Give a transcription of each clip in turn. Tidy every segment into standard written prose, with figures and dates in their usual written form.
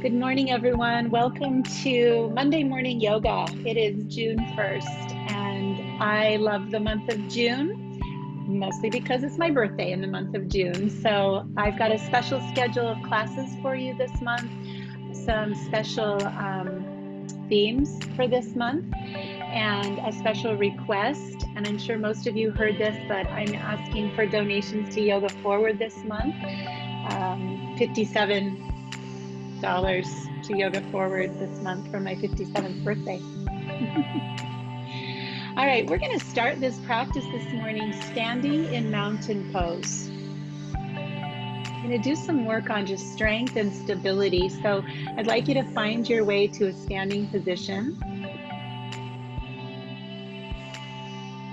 Good morning, everyone. Welcome to Monday Morning Yoga. It is June 1st, and I love the month of June, mostly because it's my birthday in the month of June. So I've got a special schedule of classes for you this month, some special themes for this month, and a special request. And I'm sure most of you heard this, but I'm asking for donations to Yoga Forward this month. $57 to Yoga Forward this month for my 57th birthday. All right, we're going to start this practice this morning standing in mountain pose. I'm going to do some work on just strength and stability. So I'd like you to find your way to a standing position.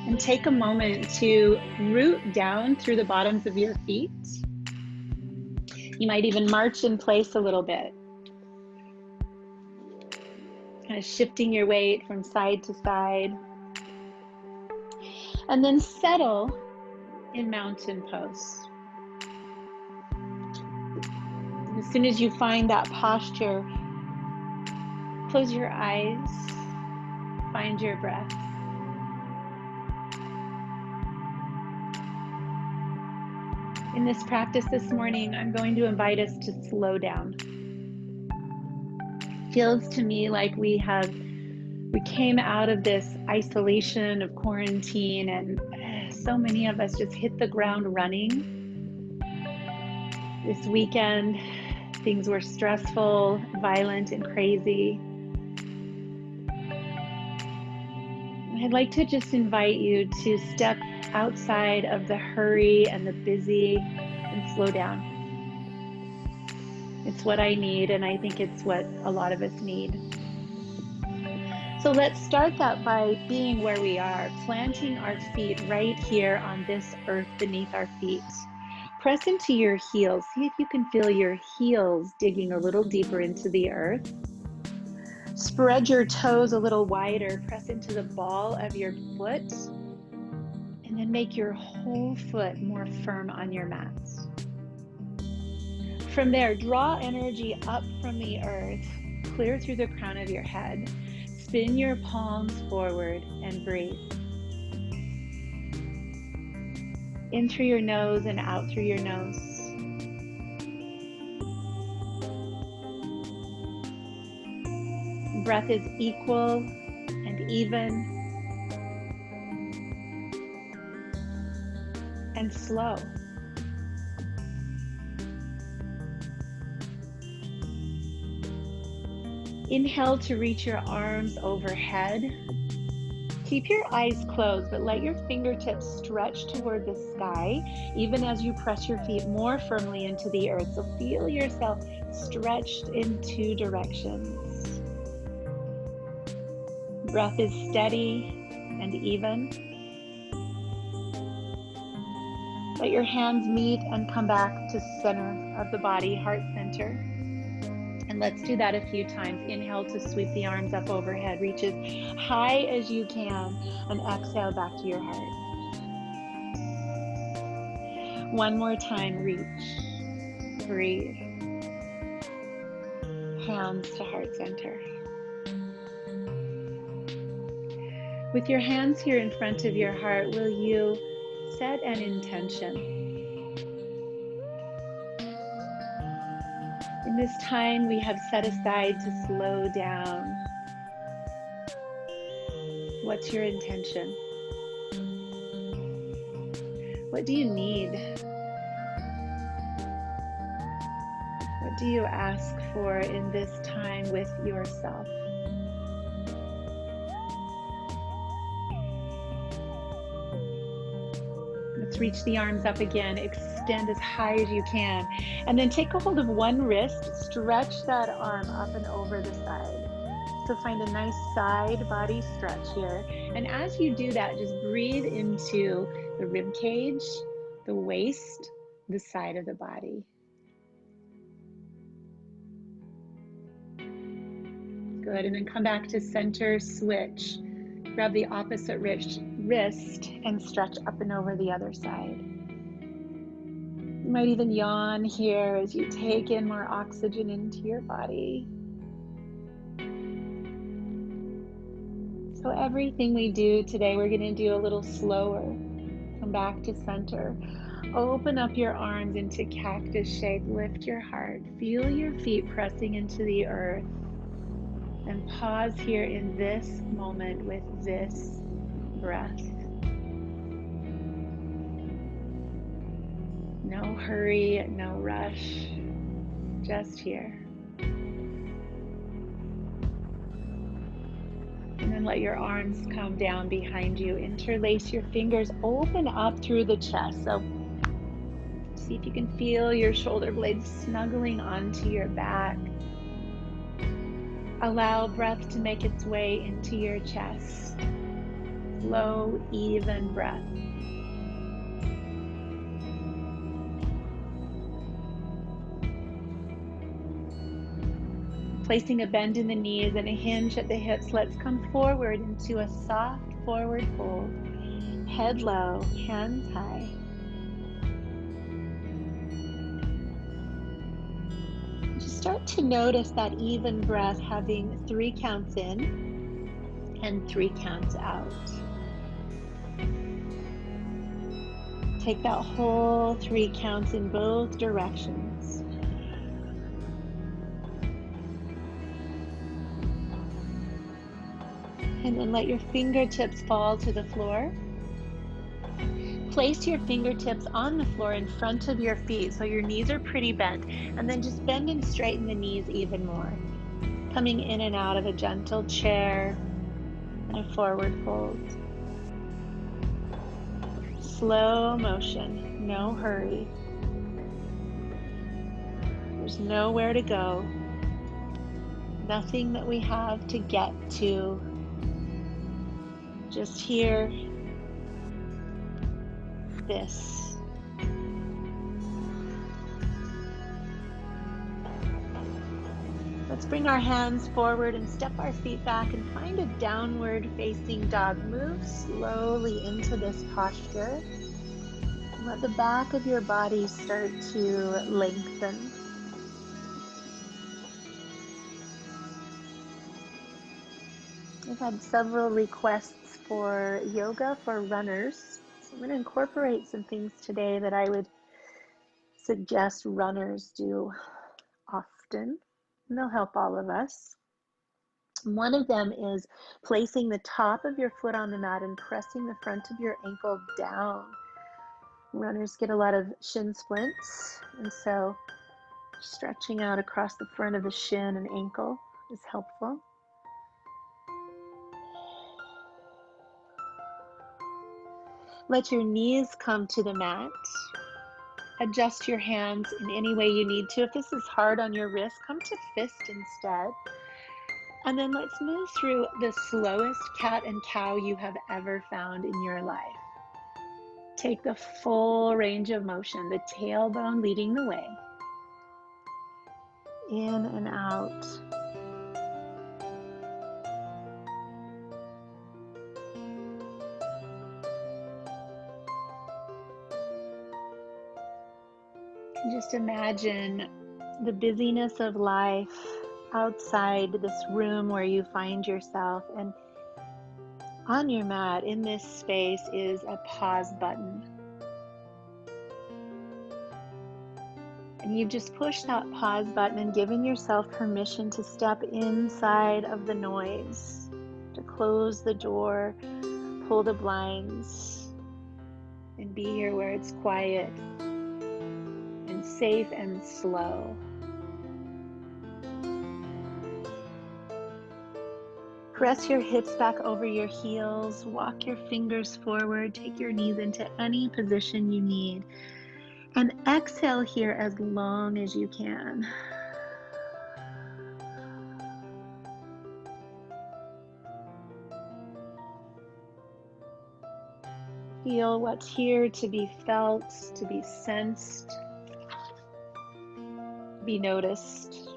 And take a moment to root down through the bottoms of your feet. You might even march in place a little bit. Kind of shifting your weight from side to side. And then settle in mountain pose. As soon as you find that posture, close your eyes, find your breath. In this practice this morning, I'm going to invite us to slow down. It feels to me like we came out of this isolation of quarantine, and so many of us just hit the ground running. This weekend, things were stressful, violent, and crazy. I'd like to just invite you to step outside of the hurry and the busy and slow down. It's what I need, and I think it's what a lot of us need. So let's start that by being where we are, planting our feet right here on this earth beneath our feet. Press into your heels. See if you can feel your heels digging a little deeper into the earth. Spread your toes a little wider. Press into the ball of your foot. And then make your whole foot more firm on your mat. From there, draw energy up from the earth, clear through the crown of your head. Spin your palms forward and breathe. In through your nose and out through your nose. Breath is equal and even and slow. Inhale to reach your arms overhead. Keep your eyes closed, but let your fingertips stretch toward the sky, even as you press your feet more firmly into the earth. So feel yourself stretched in two directions. Breath is steady and even. Let your hands meet and come back to center of the body, heart center. And let's do that a few times. Inhale to sweep the arms up overhead. Reach as high as you can. And exhale back to your heart. One more time. Reach. Breathe. Hands to heart center. With your hands here in front of your heart, will you set an intention? In this time we have set aside to slow down. What's your intention? What do you need? What do you ask for in this time with yourself? Let's reach the arms up again. Extend as high as you can. And then take a hold of one wrist. Stretch that arm up and over the side. So find a nice side body stretch here. And as you do that, just breathe into the rib cage, the waist, the side of the body. Good. And then come back to center, switch. Grab the opposite wrist and stretch up and over the other side. You might even yawn here as you take in more oxygen into your body. So everything we do today, we're going to do a little slower. Come back to center. Open up your arms into cactus shape. Lift your heart. Feel your feet pressing into the earth. And pause here in this moment with this breath. No hurry, no rush. Just here. And then let your arms come down behind you. Interlace your fingers. Open up through the chest. So see if you can feel your shoulder blades snuggling onto your back. Allow breath to make its way into your chest. Slow, even breath. Placing a bend in the knees and a hinge at the hips, let's come forward into a soft forward fold. Head low, hands high. Just start to notice that even breath, having 3 counts in and 3 counts out. Take that whole 3 counts in both directions. And then let your fingertips fall to the floor. Place your fingertips on the floor in front of your feet so your knees are pretty bent. And then just bend and straighten the knees even more. Coming in and out of a gentle chair and a forward fold. Slow motion, no hurry. There's nowhere to go. Nothing that we have to get to. Just here, this. Let's bring our hands forward and step our feet back and find a downward facing dog. Move slowly into this posture. Let the back of your body start to lengthen. I've had several requests for yoga for runners. So I'm going to incorporate some things today that I would suggest runners do often, and they'll help all of us. One of them is placing the top of your foot on the mat and pressing the front of your ankle down. Runners get a lot of shin splints, and so stretching out across the front of the shin and ankle is helpful. Let your knees come to the mat. Adjust your hands in any way you need to. If this is hard on your wrist, come to fist instead. And then let's move through the slowest cat and cow you have ever found in your life. Take the full range of motion, the tailbone leading the way. In and out. Just imagine the busyness of life outside this room where you find yourself, and on your mat in this space is a pause button. And you've just pushed that pause button and given yourself permission to step inside of the noise, to close the door, pull the blinds, and be here where it's quiet and safe and slow. Press your hips back over your heels, walk your fingers forward, take your knees into any position you need, and exhale here as long as you can. Feel what's here to be felt, to be sensed, be noticed.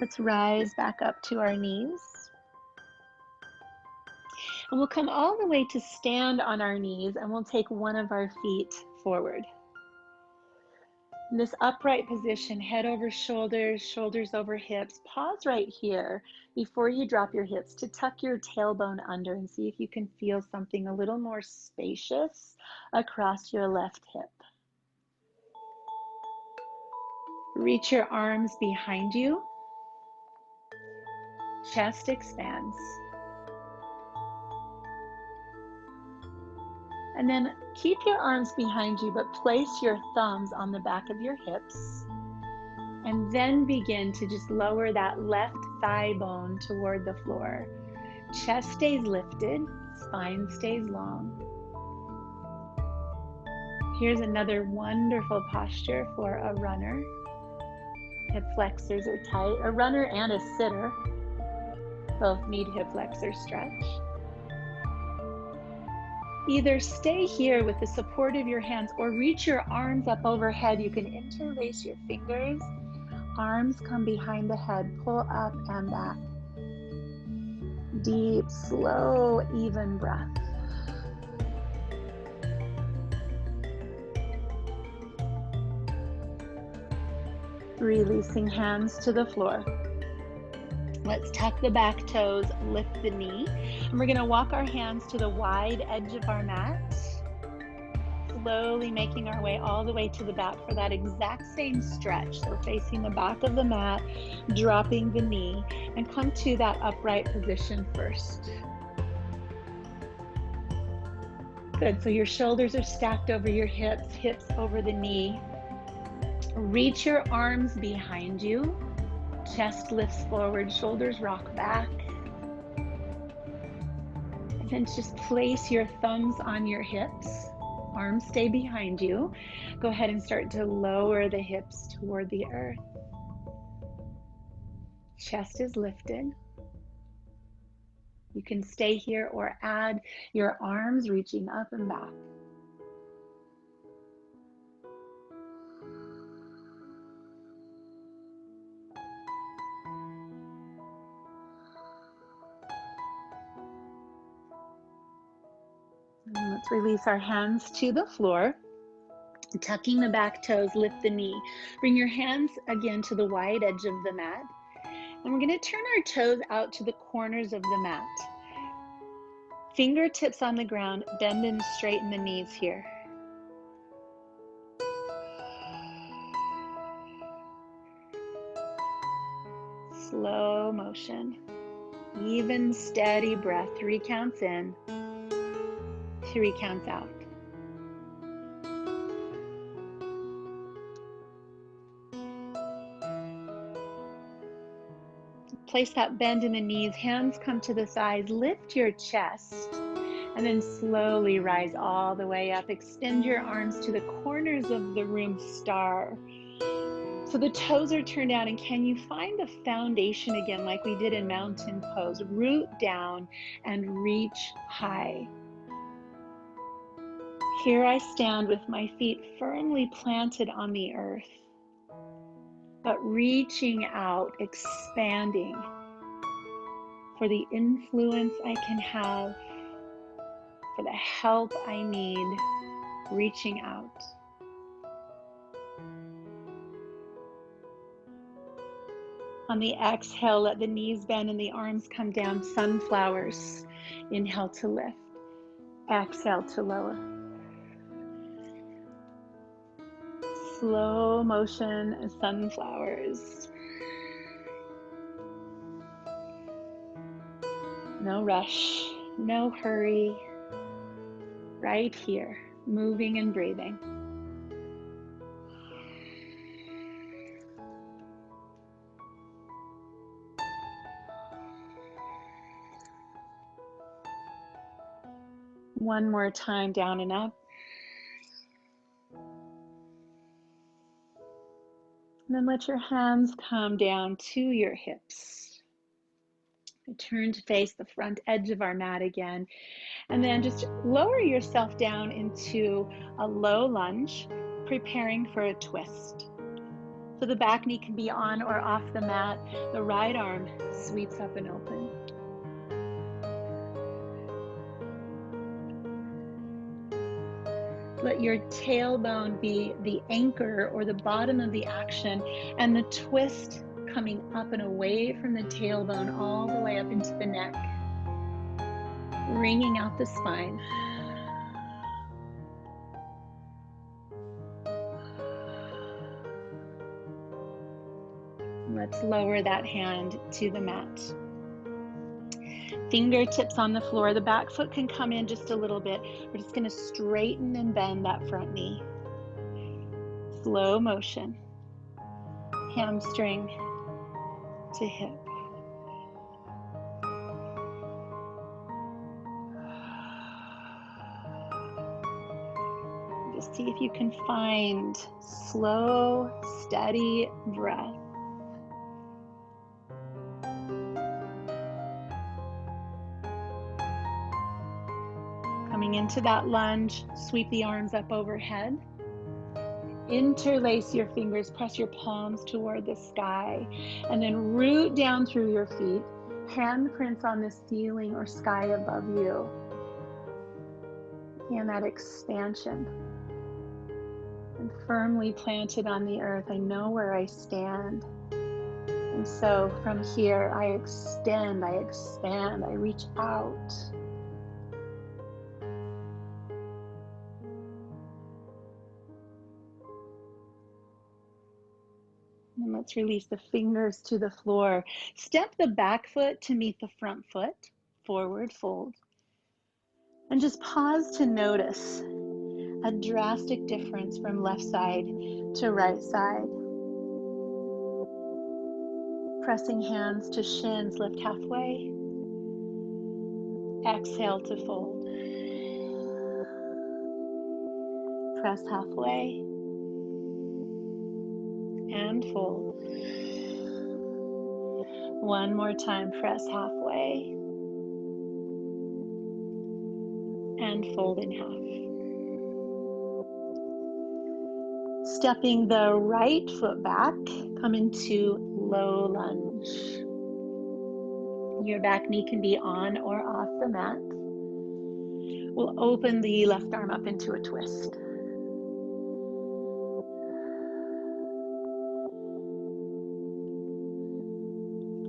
Let's rise back up to our knees. And we'll come all the way to stand on our knees, and we'll take one of our feet forward. In this upright position, head over shoulders, shoulders over hips. Pause right here before you drop your hips to tuck your tailbone under and see if you can feel something a little more spacious across your left hip. Reach your arms behind you. Chest expands. And then keep your arms behind you, but place your thumbs on the back of your hips. And then begin to just lower that left thigh bone toward the floor. Chest stays lifted, spine stays long. Here's another wonderful posture for a runner. Hip flexors are tight. A runner and a sitter both need hip flexor stretch. Either stay here with the support of your hands or reach your arms up overhead. You can interlace your fingers. Arms come behind the head, pull up and back. Deep, slow, even breath. Releasing hands to the floor. Let's tuck the back toes, lift the knee, and we're going to walk our hands to the wide edge of our mat, slowly making our way all the way to the back for that exact same stretch. So facing the back of the mat, dropping the knee, and come to that upright position first. Good, so your shoulders are stacked over your hips, hips over the knee. Reach your arms behind you. Chest lifts forward, shoulders rock back. And then just place your thumbs on your hips. Arms stay behind you. Go ahead and start to lower the hips toward the earth. Chest is lifted. You can stay here or add your arms reaching up and back. And let's release our hands to the floor. Tucking the back toes, lift the knee. Bring your hands again to the wide edge of the mat. And we're going to turn our toes out to the corners of the mat. Fingertips on the ground, bend and straighten the knees here. Slow motion. Even, steady breath. 3 counts in. 3 counts out. Place that bend in the knees, hands come to the sides, lift your chest, and then slowly rise all the way up. Extend your arms to the corners of the room, star. So the toes are turned out, and can you find the foundation again like we did in mountain pose? Root down and reach high. Here I stand with my feet firmly planted on the earth, but reaching out, expanding for the influence I can have, for the help I need, reaching out. On the exhale, let the knees bend and the arms come down, sunflowers. Inhale to lift, exhale to lower. Slow motion sunflowers. No rush, no hurry. Right here, moving and breathing. One more time, down and up. And then let your hands come down to your hips. Turn to face the front edge of our mat again. And then just lower yourself down into a low lunge, preparing for a twist. So the back knee can be on or off the mat. The right arm sweeps up and open. Let your tailbone be the anchor or the bottom of the action, and the twist coming up and away from the tailbone all the way up into the neck, wringing out the spine. Let's lower that hand to the mat. Fingertips on the floor. The back foot can come in just a little bit. We're just going to straighten and bend that front knee. Slow motion. Hamstring to hip. Just see if you can find slow, steady breath. Coming into that lunge, sweep the arms up overhead. Interlace your fingers, press your palms toward the sky, and then root down through your feet, handprints on the ceiling or sky above you. And that expansion. And firmly planted on the earth, I know where I stand. And so from here, I extend, I expand, I reach out. And let's release the fingers to the floor. Step the back foot to meet the front foot, forward fold. And just pause to notice a drastic difference from left side to right side. Pressing hands to shins, lift halfway. Exhale to fold. Press halfway. And fold. One more time, press halfway. And fold in half. Stepping the right foot back, come into low lunge. Your back knee can be on or off the mat. We'll open the left arm up into a twist.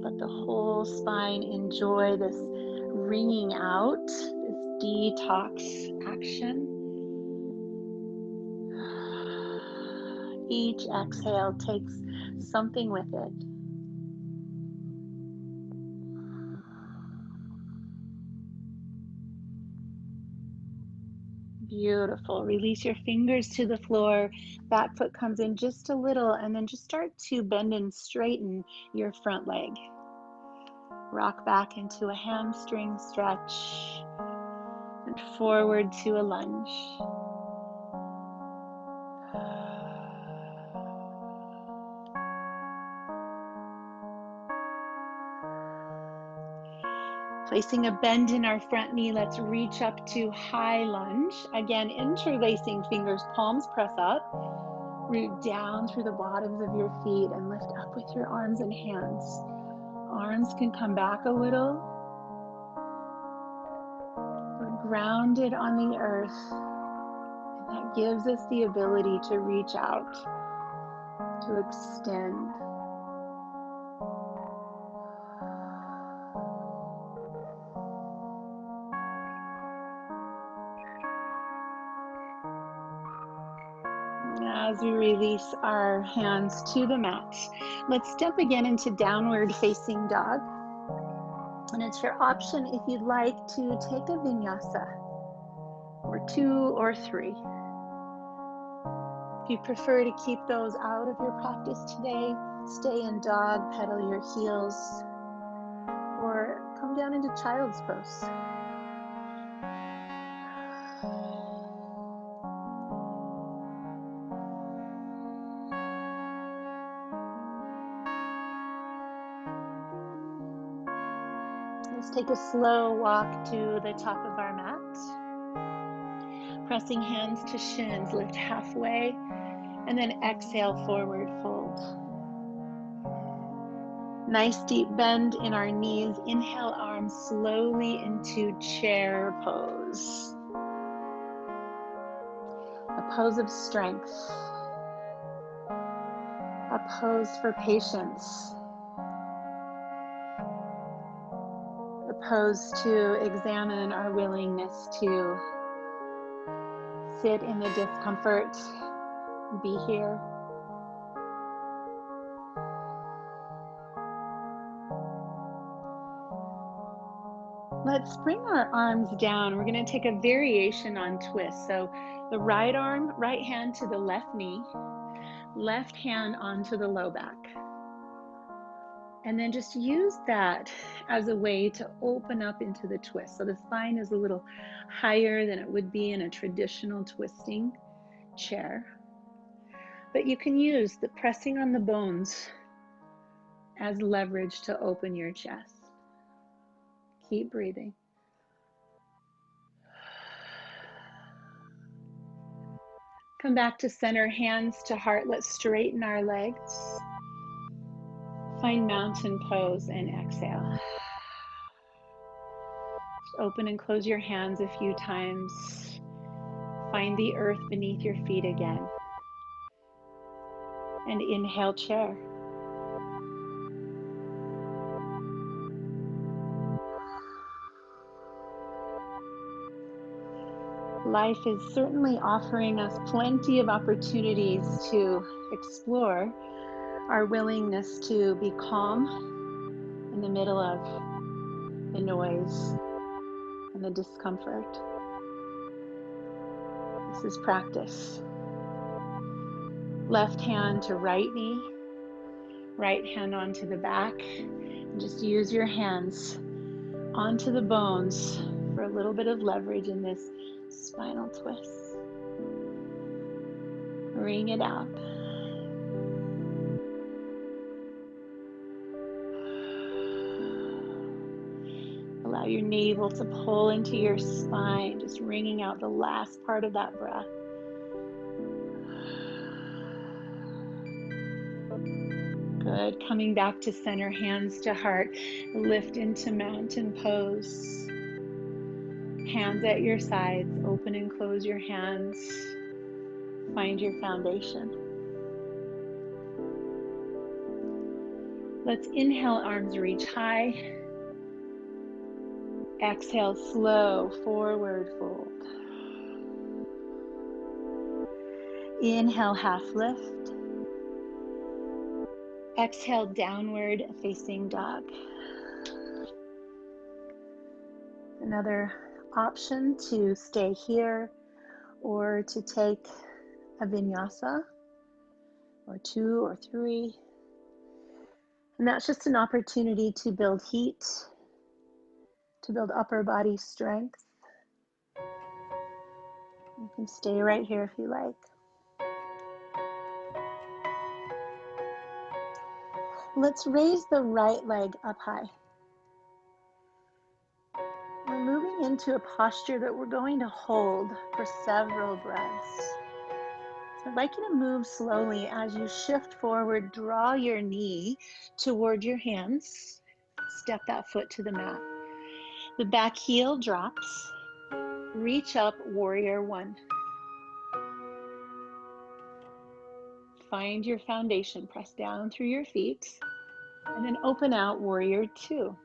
Let the whole spine enjoy this wringing out, this detox action. Each exhale takes something with it. Beautiful. Release your fingers to the floor. Back foot comes in just a little, and then just start to bend and straighten your front leg. Rock back into a hamstring stretch and forward to a lunge. Placing a bend in our front knee, let's reach up to high lunge. Again, interlacing fingers, palms press up. Root down through the bottoms of your feet and lift up with your arms and hands. Arms can come back a little. We're grounded on the earth. And that gives us the ability to reach out, to extend. As we release our hands to the mat, let's step again into downward facing dog. And it's your option if you'd like to take a vinyasa, or 2 or 3. If you prefer to keep those out of your practice today, stay in dog, pedal your heels, or come down into child's pose. Let's take a slow walk to the top of our mat. Pressing hands to shins, lift halfway, and then exhale, forward fold. Nice deep bend in our knees. Inhale, arms slowly into chair pose. A pose of strength. A pose for patience. A pose to examine our willingness to sit in the discomfort, be here. Let's bring our arms down. We're going to take a variation on twist. So the right arm, right hand to the left knee, left hand onto the low back. And then just use that as a way to open up into the twist. So the spine is a little higher than it would be in a traditional twisting chair. But you can use the pressing on the bones as leverage to open your chest. Keep breathing. Come back to center, hands to heart. Let's straighten our legs. Find mountain pose and exhale. Just open and close your hands a few times. Find the earth beneath your feet again. And inhale, chair. Life is certainly offering us plenty of opportunities to explore our willingness to be calm in the middle of the noise and the discomfort. This is practice. Left hand to right knee, right hand onto the back, and just use your hands onto the bones for a little bit of leverage in this spinal twist. Ring it out. Allow your navel to pull into your spine, just wringing out the last part of that breath. Good. Coming back to center, hands to heart. Lift into mountain pose. Hands at your sides. Open and close your hands. Find your foundation. Let's inhale, arms reach high. Exhale, slow forward fold. Inhale, half lift. Exhale, downward facing dog. Another option to stay here or to take a vinyasa or 2 or 3. And that's just an opportunity to build heat, to build upper body strength. You can stay right here if you like. Let's raise the right leg up high. We're moving into a posture that we're going to hold for several breaths. So I'd like you to move slowly as you shift forward. Draw your knee toward your hands. Step that foot to the mat. The back heel drops. Reach up, warrior 1. Find your foundation. Press down through your feet. And then open out, warrior 2.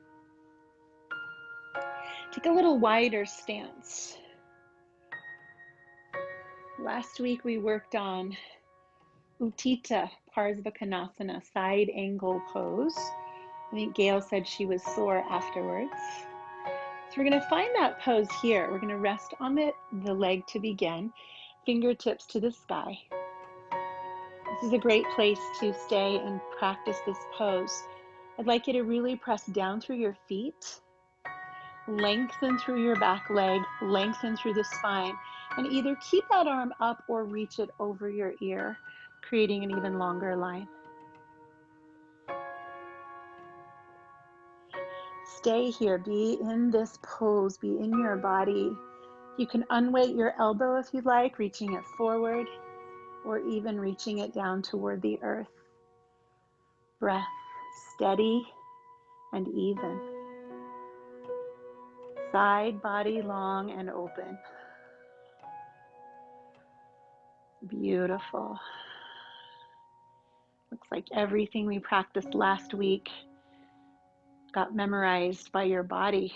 Take a little wider stance. Last week we worked on Utthita Parsvakonasana, side angle pose. I think Gail said she was sore afterwards. So we're going to find that pose here. We're going to rest on the leg to begin, fingertips to the sky. This is a great place to stay and practice this pose. I'd like you to really press down through your feet, lengthen through your back leg, lengthen through the spine, and either keep that arm up or reach it over your ear, creating an even longer line. Stay here, be in this pose, be in your body. You can unweight your elbow if you'd like, reaching it forward, or even reaching it down toward the earth. Breath steady and even. Side body long and open. Beautiful. Looks like everything we practiced last week got memorized by your body.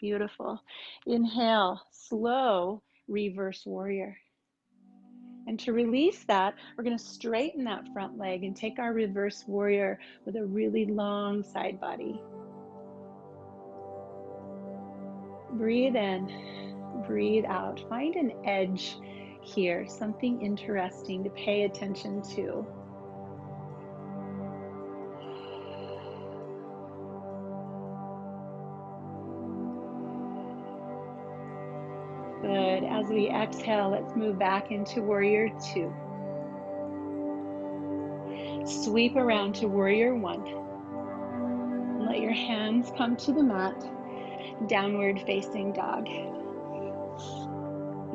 Beautiful. Inhale, slow reverse warrior. And to release that, we're going to straighten that front leg and take our reverse warrior with a really long side body. Breathe in, breathe out. Find an edge here, something interesting to pay attention to. Good. As we exhale, let's move back into warrior two. Sweep around to warrior one. And let your hands come to the mat, downward facing dog.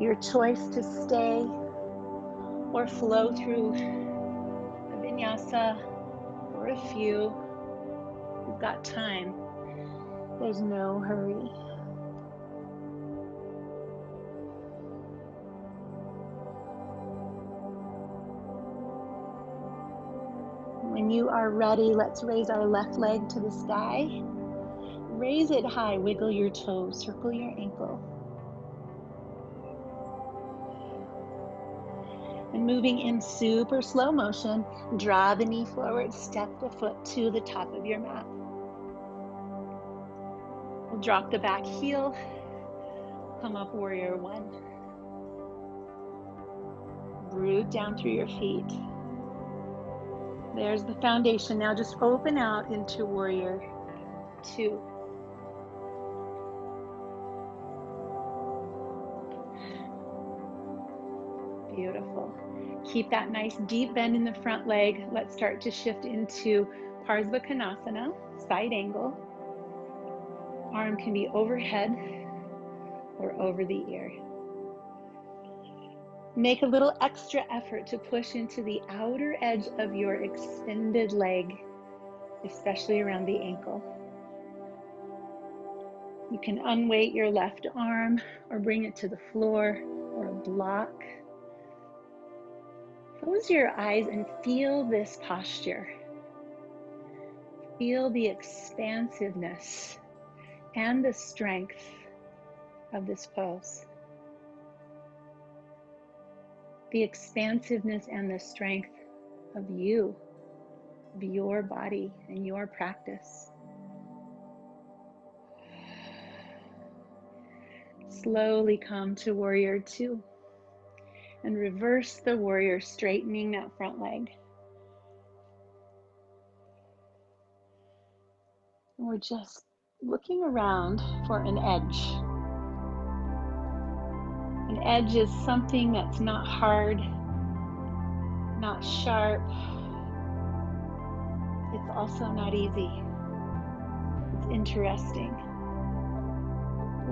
Your choice to stay or flow through a vinyasa or a few. You've got time. There's no hurry. When you are ready, let's raise our left leg to the sky. Raise it high, wiggle your toes, circle your ankle. And moving in super slow motion, draw the knee forward, step the foot to the top of your mat. We'll drop the back heel, come up warrior one. Root down through your feet. There's the foundation. Now just open out into warrior two. Beautiful. Keep that nice deep bend in the front leg. Let's start to shift into Parsvakonasana, side angle. Arm can be overhead or over the ear. Make a little extra effort to push into the outer edge of your extended leg, especially around the ankle. You can unweight your left arm or bring it to the floor or a block. Close your eyes and feel this posture. Feel the expansiveness and the strength of this pose. The expansiveness and the strength of you, of your body and your practice. Slowly come to warrior two and reverse the warrior, straightening that front leg. And we're just looking around for an edge. An edge is something that's not hard, not sharp. It's also not easy. It's interesting.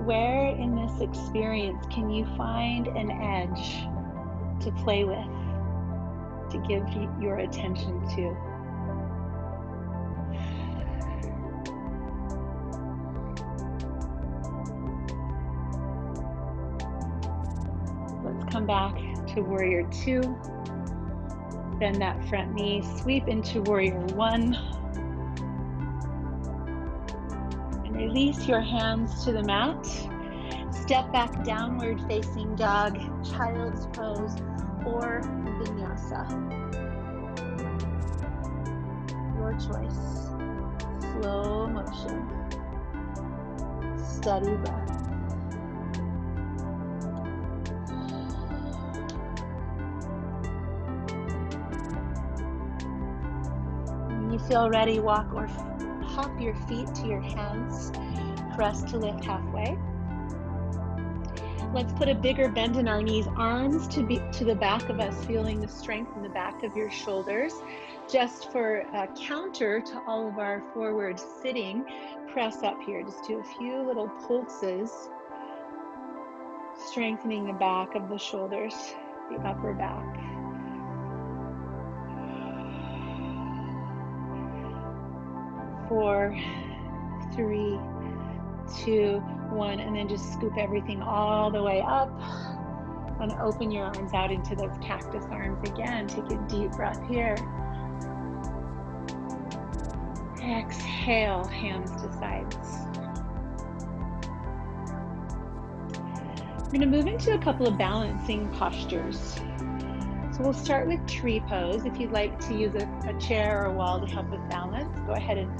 Where in this experience can you find an edge to play with, to give your attention to? Let's come back to warrior two. Bend that front knee, sweep into warrior one. And release your hands to the mat. Step back, downward facing dog, child's pose, or vinyasa. Your choice. Slow motion. Steady breath. When you feel ready, walk or hop your feet to your hands. Press to lift halfway. Let's put a bigger bend in our knees, arms to the back of us, feeling the strength in the back of your shoulders. Just for a counter to all of our forward sitting, press up here. Just do a few little pulses, strengthening the back of the shoulders, the upper back. Four, 3, 2, 1, and then just scoop everything all the way up and open your arms out into those cactus arms again. Take a deep breath here. Exhale, hands to sides. We're going to move into a couple of balancing postures. So we'll start with tree pose. If you'd like to use a chair or a wall to help with balance, go ahead and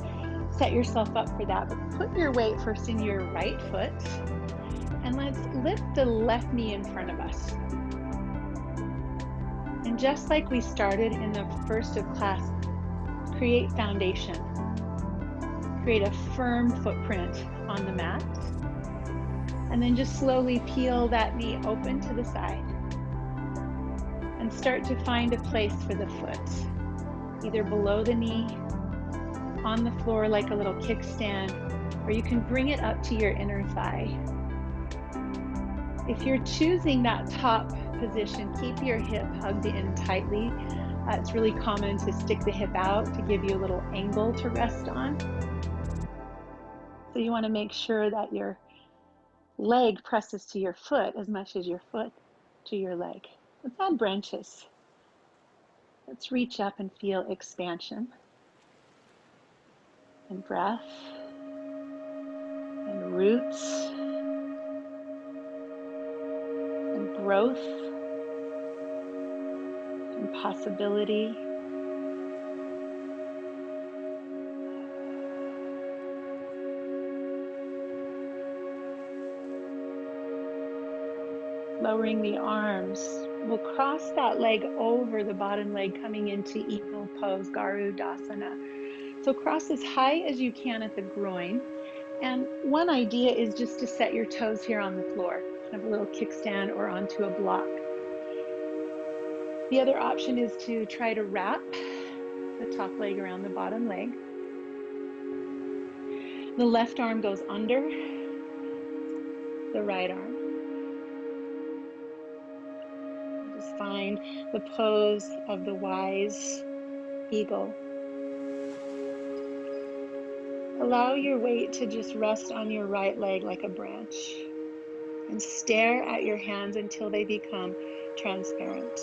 set yourself up for that. But put your weight first in your right foot, and let's lift the left knee in front of us. And just like we started in the first of class, create foundation. Create a firm footprint on the mat. And then just slowly peel that knee open to the side. And start to find a place for the foot, either below the knee, on the floor like a little kickstand, or you can bring it up to your inner thigh. If you're choosing that top position, keep your hip hugged in tightly. It's really common to stick the hip out to give you a little angle to rest on. So you want to make sure that your leg presses to your foot as much as your foot to your leg. Let's add branches. Let's reach up and feel expansion and breath and roots and growth and possibility. Lowering the arms. We'll cross that leg over the bottom leg, coming into Eagle Pose, Garudasana. So cross as high as you can at the groin. And one idea is just to set your toes here on the floor, kind of a little kickstand or onto a block. The other option is to try to wrap the top leg around the bottom leg. The left arm goes under the right arm. Just find the pose of the wise eagle. Allow your weight to just rest on your right leg like a branch, and stare at your hands until they become transparent.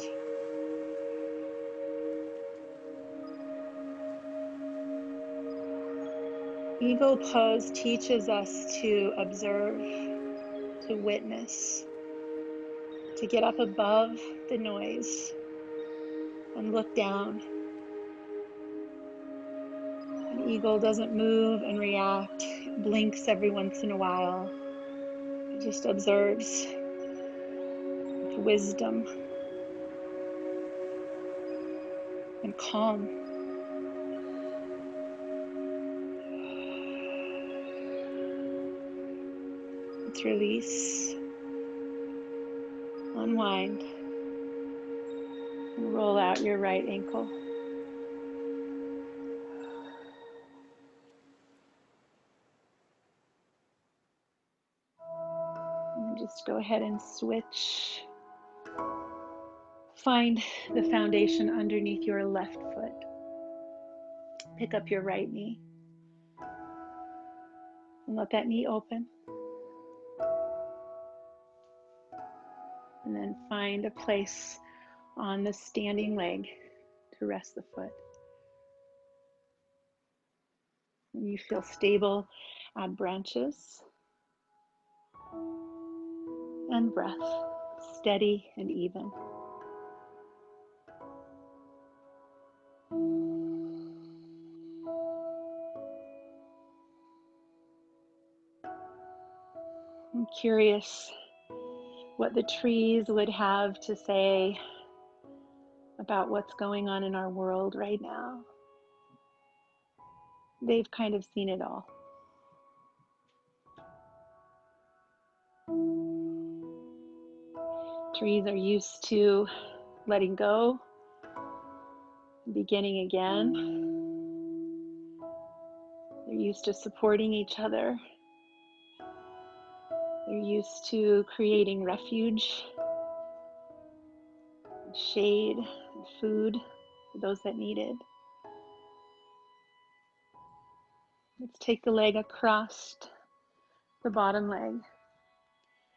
Eagle pose teaches us to observe, to witness, to get up above the noise and look down. An eagle doesn't move and react, it blinks every once in a while. It just observes with wisdom and calm. Let's release, unwind, and roll out your right ankle. And just go ahead and switch. Find the foundation underneath your left foot. Pick up your right knee. And let that knee open. And then find a place on the standing leg to rest the foot. When you feel stable, add branches and breath, steady and even. I'm curious what the trees would have to say about what's going on in our world right now. They've kind of seen it all. Trees are used to letting go, beginning again. They're used to supporting each other. They're used to creating refuge, and shade, and food for those that need it. Let's take the leg across the bottom leg,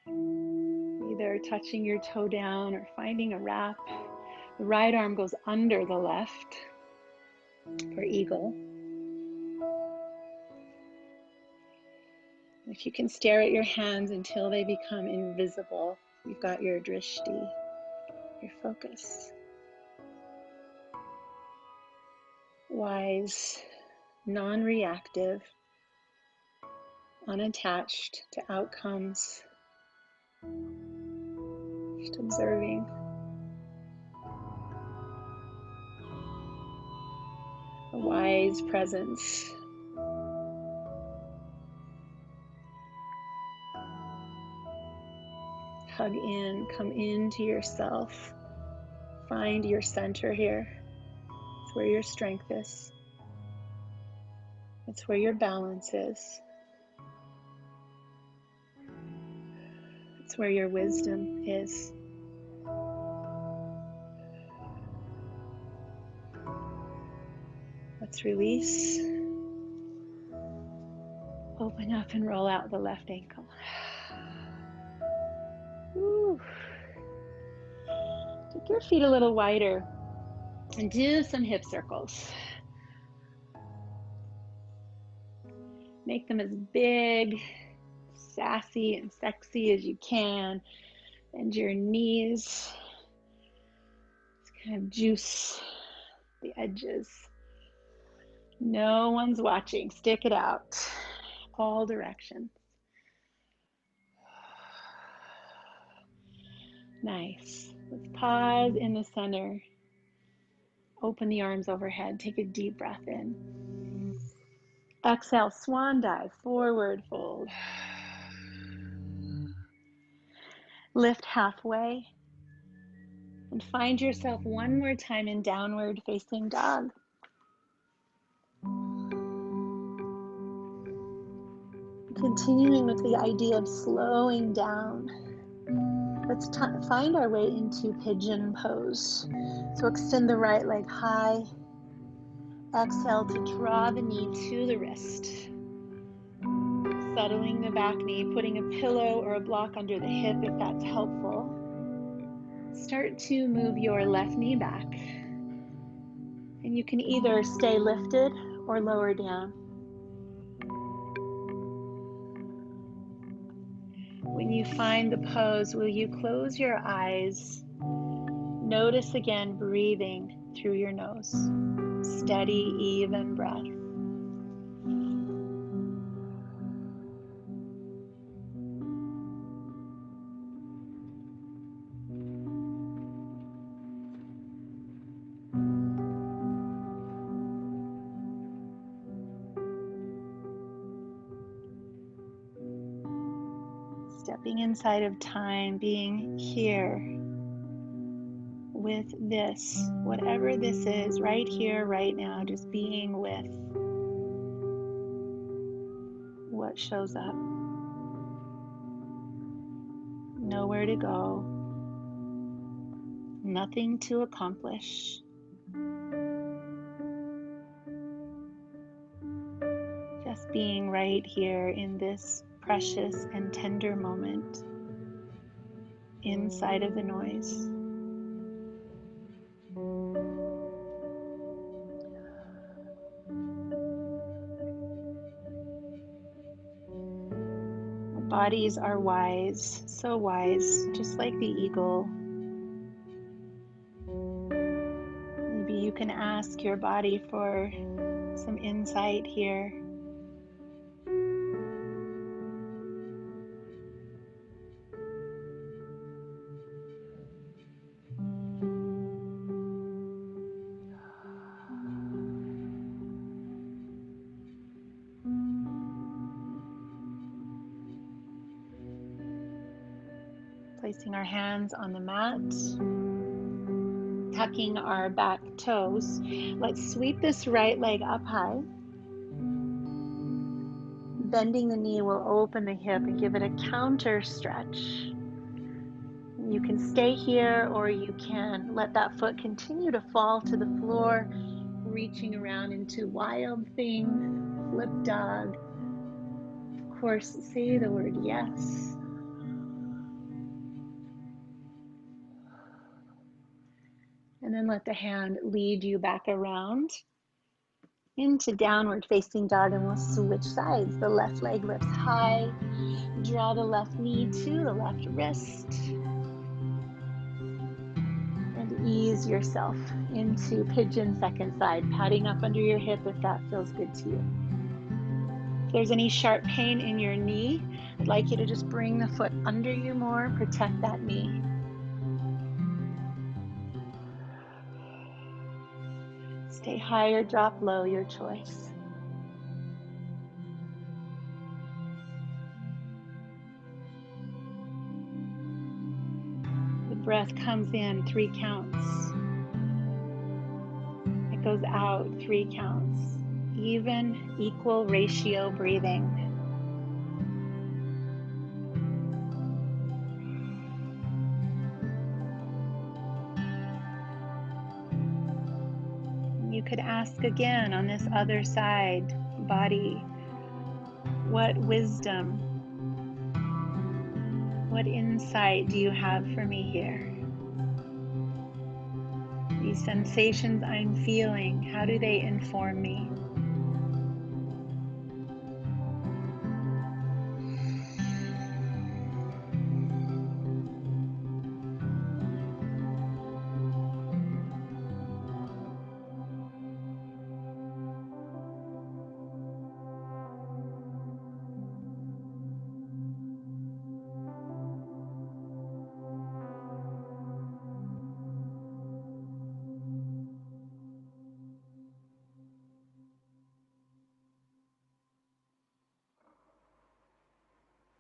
either touching your toe down or finding a wrap. The right arm goes under the left for eagle. If you can stare at your hands until they become invisible, you've got your drishti, your focus. Wise, non-reactive, unattached to outcomes, just observing. A wise presence. Hug in, come into yourself. Find your center here. It's where your strength is. It's where your balance is. It's where your wisdom is. Let's release. Open up and roll out the left ankle. Woo. Take your feet a little wider and do some hip circles. Make them as big, sassy, and sexy as you can. Bend your knees. Just kind of juice the edges. No one's watching. Stick it out. All directions. Nice. Let's pause in the center. Open the arms overhead. Take a deep breath in. Exhale, swan dive, forward fold. Lift halfway. And find yourself one more time in downward facing dog. Continuing with the idea of slowing down. Let's find our way into Pigeon Pose. So extend the right leg high. Exhale to draw the knee to the wrist. Settling the back knee, putting a pillow or a block under the hip if that's helpful. Start to move your left knee back. And you can either stay lifted or lower down. When you find the pose, will you close your eyes? Notice again breathing through your nose. Steady, even breath. Stepping inside of time, being here with this, whatever this is, right here, right now, just being with what shows up. Nowhere to go, nothing to accomplish. Just being right here in this precious and tender moment inside of the noise. Our bodies are wise, so wise, just like the eagle. Maybe you can ask your body for some insight here. Placing our hands on the mat, tucking our back toes. Let's sweep this right leg up high. Bending the knee will open the hip and give it a counter stretch. You can stay here or you can let that foot continue to fall to the floor, reaching around into wild thing. flip dog. Of course, say the word yes. And then let the hand lead you back around into downward facing dog, and we'll switch sides. The left leg lifts high. Draw the left knee to the left wrist. And ease yourself into pigeon second side, patting up under your hip if that feels good to you. If there's any sharp pain in your knee, I'd like you to just bring the foot under you more, protect that knee. Stay high or drop low, your choice. The breath comes in 3 counts. It goes out 3 counts. Even, equal ratio breathing. You could ask again on this other side, body, what wisdom, what insight do you have for me here? These sensations I'm feeling, how do they inform me?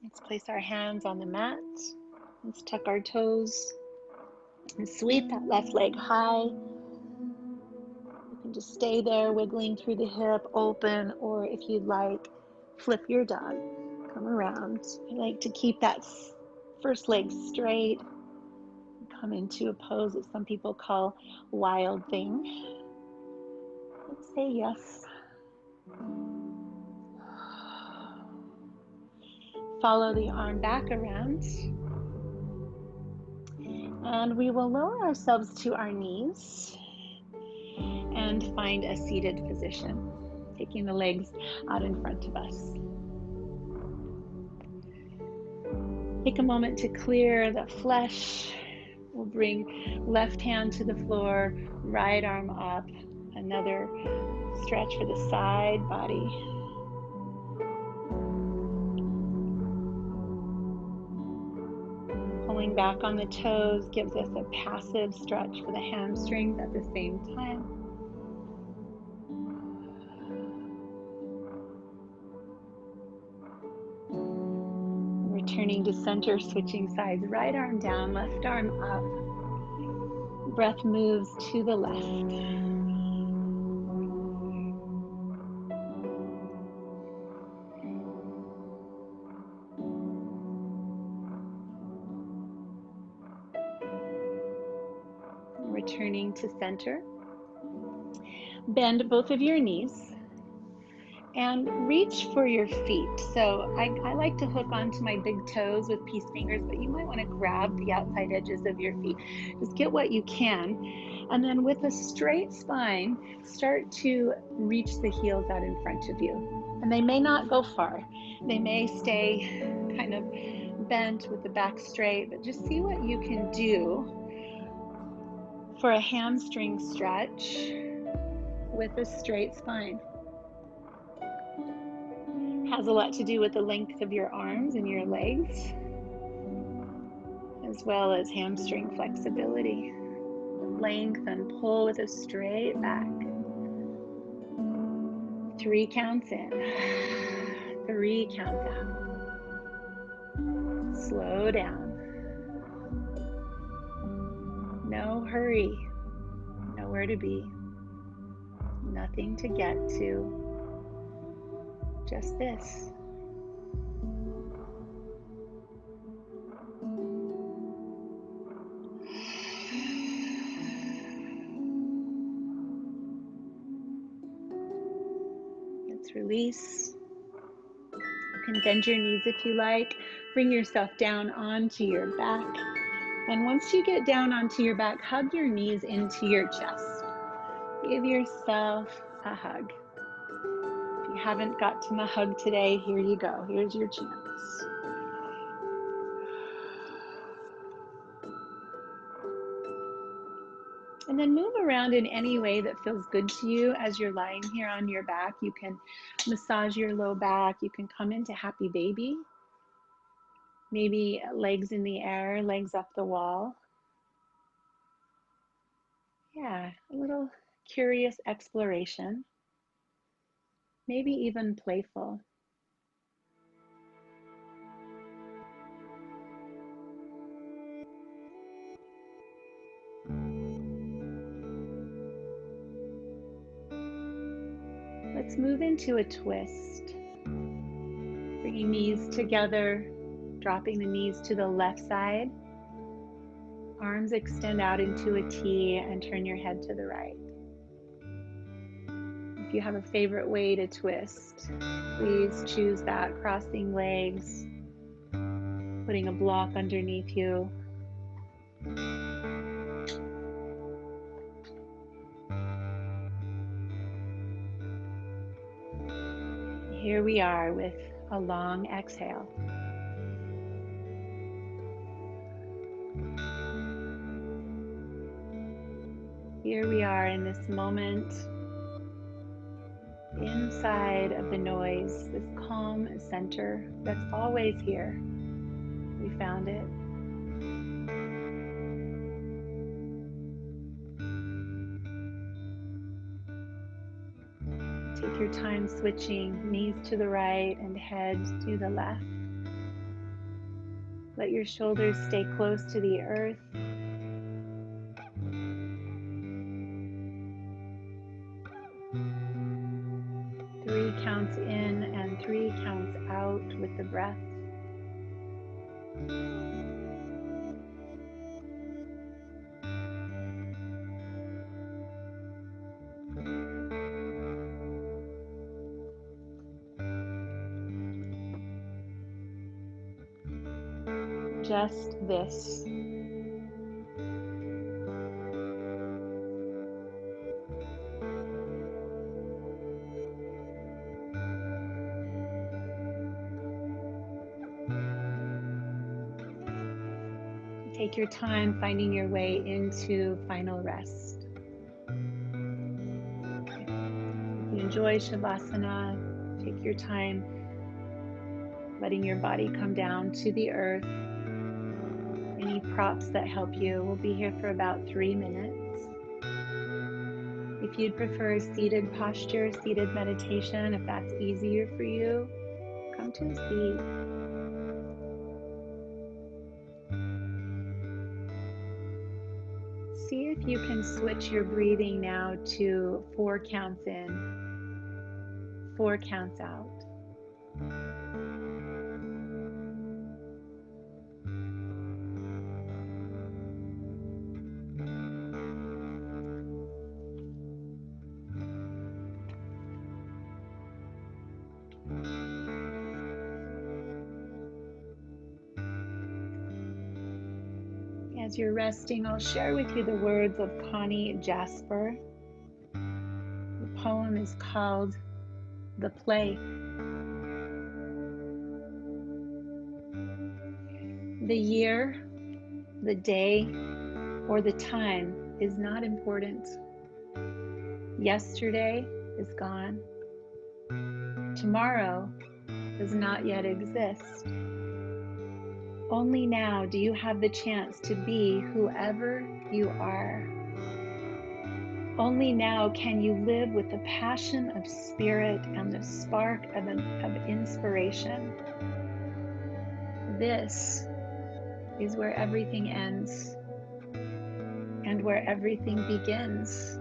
Let's place our hands on the mat. Let's tuck our toes and sweep that left leg high. You can just stay there, wiggling through the hip, open, or if you'd like, flip your dog. Come around. I like to keep that first leg straight. Come into a pose that some people call wild thing. Let's say yes. Follow the arm back around. And we will lower ourselves to our knees and find a seated position, taking the legs out in front of us. Take a moment to clear the flesh. We'll bring left hand to the floor, right arm up. Another stretch for the side body. Pulling back on the toes gives us a passive stretch for the hamstrings at the same time. Returning to center, switching sides, right arm down, left arm up. Breath moves to the left. Returning to center. Bend both of your knees and reach for your feet. So I like to hook onto my big toes with peace fingers, but you might want to grab the outside edges of your feet. Just get what you can. And then with a straight spine, start to reach the heels out in front of you. And they may not go far. They may stay kind of bent with the back straight, but just see what you can do for a hamstring stretch with a straight spine. Has a lot to do with the length of your arms and your legs, as well as hamstring flexibility. Length and pull with a straight back. 3 counts in, 3 counts out. Slow down. No hurry, nowhere to be, nothing to get to, just this. Let's release. You can bend your knees if you like. Bring yourself down onto your back. And once you get down onto your back, hug your knees into your chest. Give yourself a hug. If you haven't got to my hug today, here you go. Here's your chance. And then move around in any way that feels good to you as you're lying here on your back. You can massage your low back. You can come into happy baby. Maybe legs in the air, legs up the wall. Yeah, a little curious exploration. Maybe even playful. Let's move into a twist. Bringing knees together, dropping the knees to the left side. Arms extend out into a T and turn your head to the right. If you have a favorite way to twist, please choose that. Crossing legs, putting a block underneath you. Here we are with a long exhale. Here we are in this moment, inside of the noise, this calm center that's always here. We found it. Take your time switching knees to the right and head to the left. Let your shoulders stay close to the earth. 3 counts in and 3 counts out with the breath. Just this. Take your time finding your way into final rest. If you enjoy Shavasana, take your time letting your body come down to the earth. Any props that help you. We'll be here for about 3 minutes. If you'd prefer seated posture, seated meditation, if that's easier for you, come to a seat. See if you can switch your breathing now to 4 counts in, 4 counts out. As you're resting, I'll share with you the words of Connie Jasper. The poem is called The Play. The year, the day, or the time is not important. Yesterday is gone. Tomorrow does not yet exist. Only now do you have the chance to be whoever you are. Only now can you live with the passion of spirit and the spark of inspiration. This is where everything ends and where everything begins.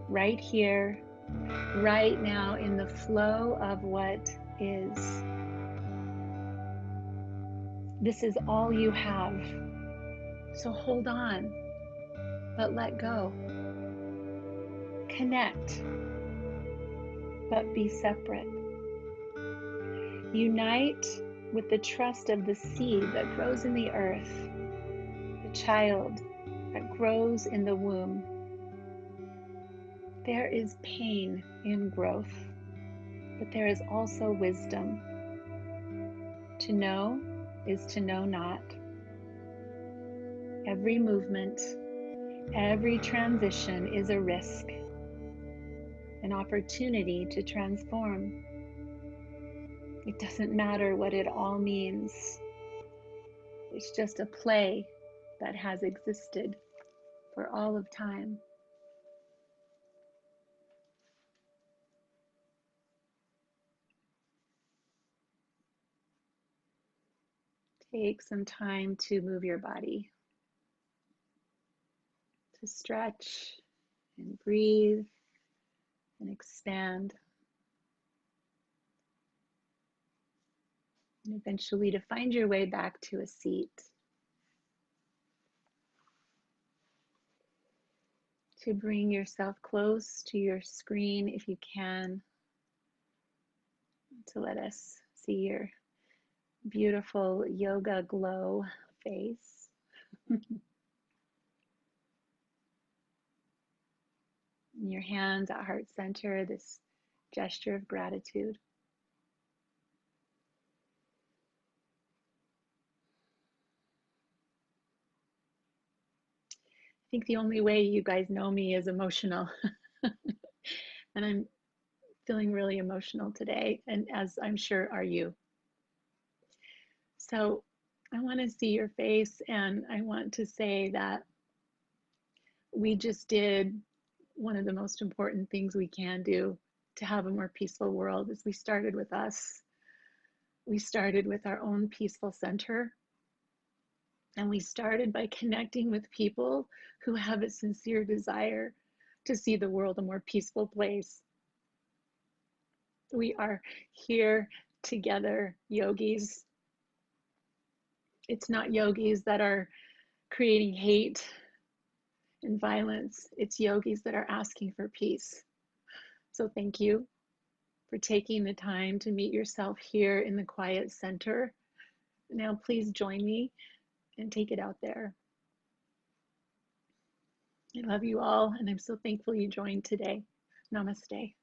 Right here, right now, in the flow of what is. This is all you have. So hold on, but let go. Connect. but be separate. Unite with the trust of the seed that grows in the earth, the child that grows in the womb. There is pain in growth, but there is also wisdom. To know is to know not. Every movement, every transition is a risk, an opportunity to transform. It doesn't matter what it all means. It's just a play that has existed for all of time. Take some time to move your body, to stretch and breathe and expand, and eventually to find your way back to a seat. To bring yourself close to your screen if you can, to let us see your beautiful yoga glow face. Your hands at heart center, this gesture of gratitude. I think the only way you guys know me is emotional. And I'm feeling really emotional today, and as I'm sure are you. So I want to see your face, and I want to say that we just did one of the most important things we can do to have a more peaceful world. Is we started with us. We started with our own peaceful center, and we started by connecting with people who have a sincere desire to see the world a more peaceful place. We are here together, yogis. It's not yogis that are creating hate and violence. It's yogis that are asking for peace. So thank you for taking the time to meet yourself here in the quiet center. Now please join me and take it out there. I love you all, and I'm so thankful you joined today. Namaste.